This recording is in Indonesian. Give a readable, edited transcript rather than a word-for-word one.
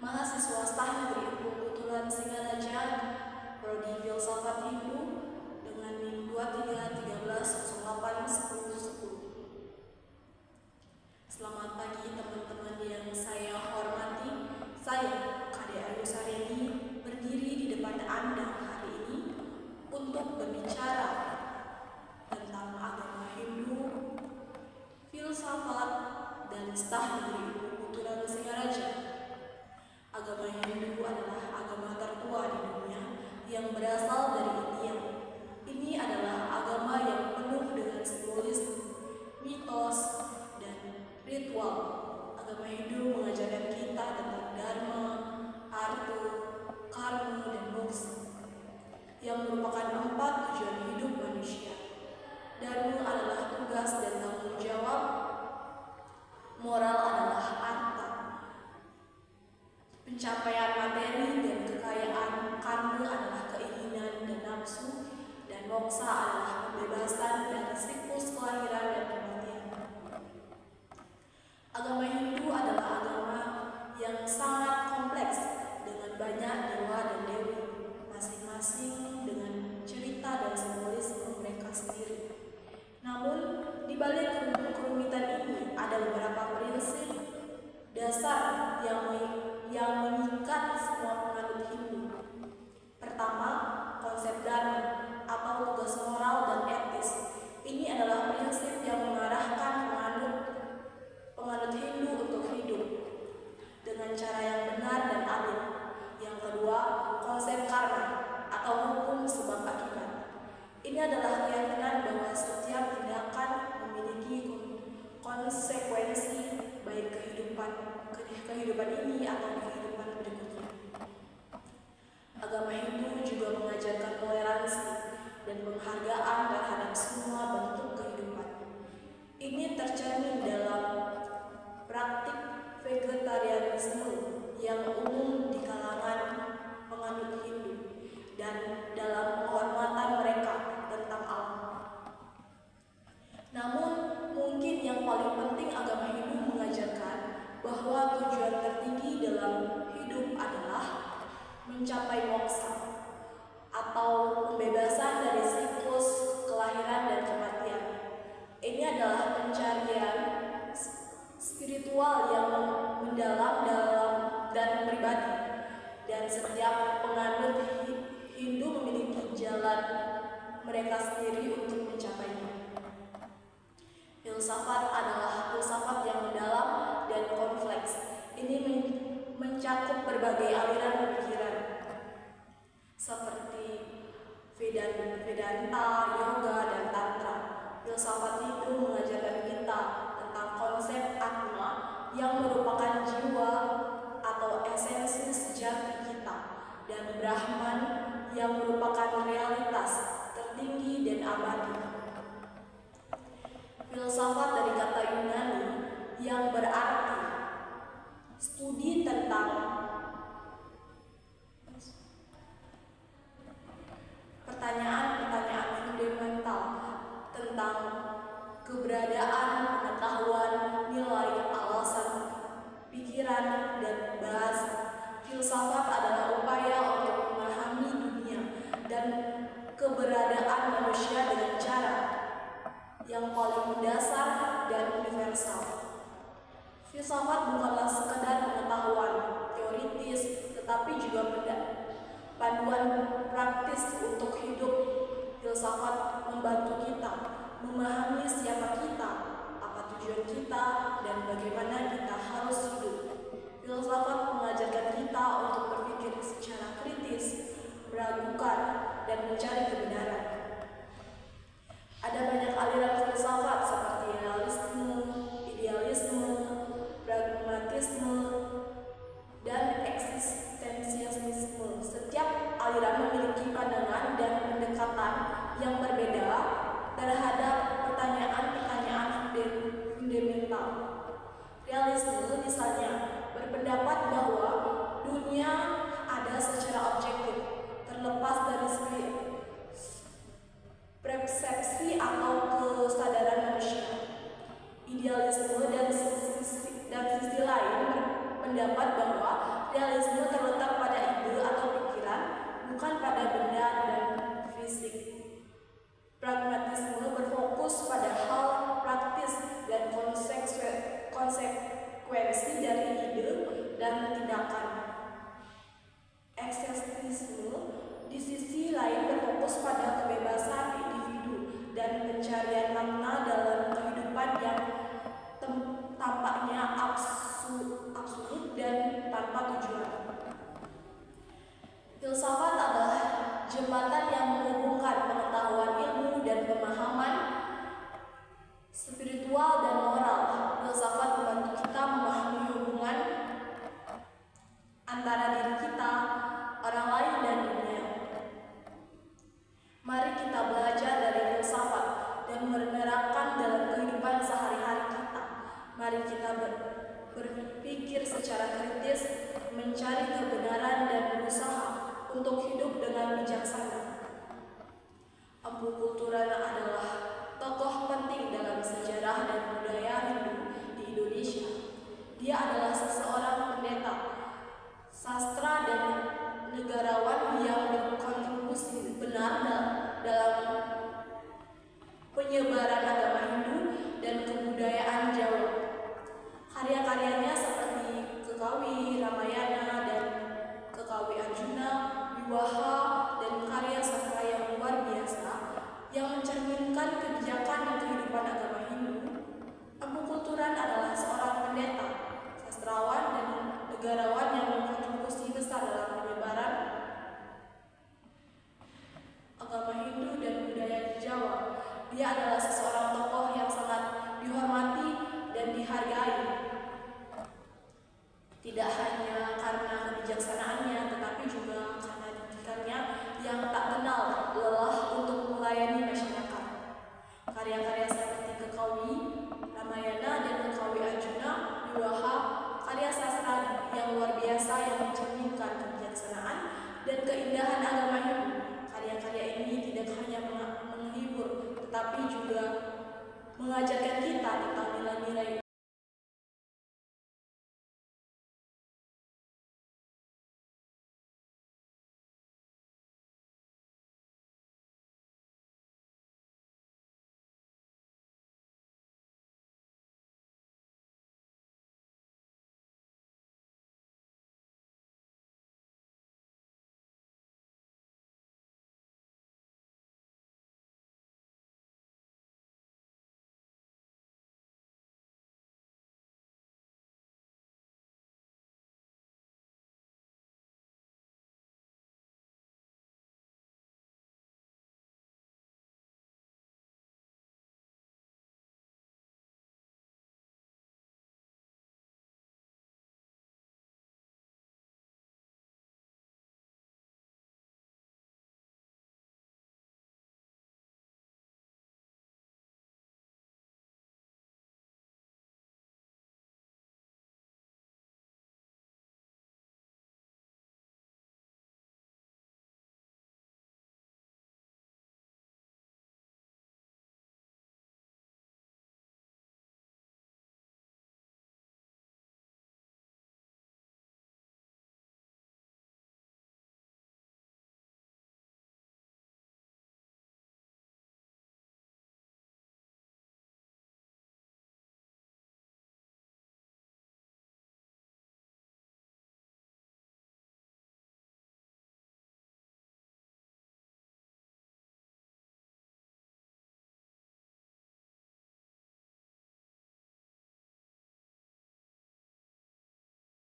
mahasiswa Staf Negeri Kebetulan Singaraja, Prodi Filsafat Hindu dengan NIM 2313081010. Selamat pagi teman-teman yang saya hormati. Saya, Kade Ayu Sareni, berdiri di depan Anda hari ini untuk berbicara tentang agama Hindu, filsafat, dan Staf Negeri Kebetulan Singaraja. Agama Hindu adalah agama tertua di dunia yang berasal dari India. Ini adalah agama yang penuh dengan simbolisme, mitos, dan ritual. Agama Hindu mengajarkan kita tentang dharma, artu, karma, dan moksha, yang merupakan 4 tujuan hidup manusia. Dharma adalah tugas dan tanggung jawab, moral adalah harta, pencapaian materi dan kekayaan, karma adalah keinginan dan nafsu, dan moksha adalah pembebasan dari siklus kelahiran dan kematian. Agama Hindu adalah agama yang sangat kompleks dengan banyak dewa dan dewi, masing-masing dengan cerita dan simbolisme mereka sendiri. Namun, di balik kerumitan ini ada beberapa prinsip dasar yang mengikat semua penganut Hindu. Pertama, konsep dharma atau tugas moral dan etis. Ini adalah prinsip yang mengarahkan penganut Hindu untuk hidup dengan cara yang benar dan adil. Yang kedua, konsep karma atau hukum sebab akibat. Ini adalah keyakinan bahwa setiap tindakan memiliki konsekuensi, baik kehidupan ini atau kehidupan berikutnya. Agama Hindu juga mengajarkan toleransi dan penghargaan terhadap semua bentuk kehidupan. Ini tercermin dalam praktik vegetarianisme yang umum di kalangan penganut Hindu dan dalam penghormatan mereka tentang alam. Namun, mungkin yang paling penting agama Hindu mengajarkan bahwa tujuan tertinggi dalam hidup adalah mencapai moksha atau pembebasan dari siklus kelahiran dan kematian. Ini adalah pencarian spiritual yang mendalam dan pribadi, dan setiap penganut Hindu memiliki jalan mereka sendiri untuk mencapainya. Filsafat adalah filsafat yang mendalam dan kompleks. Ini mencakup berbagai aliran pemikiran seperti Vedanta, Yoga, dan Tantra. Filsafat Hindu mengajarkan kita tentang konsep Atma yang merupakan jiwa atau esensi sejati kita, dan Brahman yang merupakan realitas tertinggi dan abadi. Filsafat dari kata Yunani yang berarti studi tentang pertanyaan-pertanyaan fundamental tentang keberadaan, pengetahuan, nilai, alasan, pikiran, dan bahasa. Filsafat adalah upaya untuk memahami dunia dan keberadaan manusia dengan cara yang paling mendasar dan universal. Filsafat bukanlah sekedar pengetahuan teoritis, tetapi juga panduan praktis untuk hidup. Filsafat membantu kita memahami siapa kita, apa tujuan kita, dan bagaimana kita harus hidup. Filsafat mengajarkan kita untuk berpikir secara kritis, meragukan, dan mencari kebenaran. Ada banyak aliran filsafat seperti realisme, idealisme, pragmatisme, dan eksistensialisme. Setiap aliran memiliki pandangan dan pendekatan yang berbeda terhadap pertanyaan-pertanyaan fundamental. Realisme misalnya berpendapat bahwa dunia ada secara objektif, terlepas dari persepsi atau kesadaran manusia. Idealisme dan sisi lain berpendapat bahwa Idealisme terletak pada ide atau pikiran, bukan pada benda dan fisik. Pragmatisme berfokus pada hal praktis dan konsekuensi dari ide dan tindakan. Eksistensialisme di sisi lain berfokus pada kebebasan individu dan pencarian makna dalam kehidupan yang tampaknya absolut dan tanpa tujuan. Filsafat adalah jembatan yang menghubungkan pengetahuan ilmu dan pemahaman spiritual dan moral. Filsafat membantu kita memahami hubungan antara diri kita, orang lain, dan dunia. Mari kita belajar dari filsafat dan menerapkan dalam kehidupan sehari-hari kita. Mari kita berpikir secara kritis, mencari kebenaran dan berusaha untuk hidup dengan bijaksana. Empu Kulturan adalah tokoh penting dalam sejarah dan budaya Hindu di Indonesia. Dia adalah seseorang pendeta, sastra, dan negarawan yang berkontribusi benar dalam penyebaran agama Hindu dan kebudayaan Jawa. Karya-karyanya seperti Kekawi, Ramayana, dan Kekawi Arjuna, Wiwaha, dan karya sastra yang luar biasa yang mencerminkan kebijakan dan kehidupan agama Hindu. Empu Kulturan adalah seorang pendeta, sastrawan, dan negarawan yang berkontribusi besar dalam penyebaran agama Hindu dan budaya di Jawa. Dia adalah seseorang tokoh yang sangat dihormati dan dihargai, tidak hanya karena kebijaksanaannya, tetapi juga karena didikannya yang tak kenal lelah untuk melayani masyarakat. Karya-karya seperti Kekawi, Ramayana, dan Kekawi Arjuna, Wiwaha, karya sastra yang luar biasa yang mencerminkan kebijaksanaan dan keindahan agama Hindu. Karya-karya ini tidak hanya menghibur, tetapi juga mengajarkan kita tentang nilai-nilai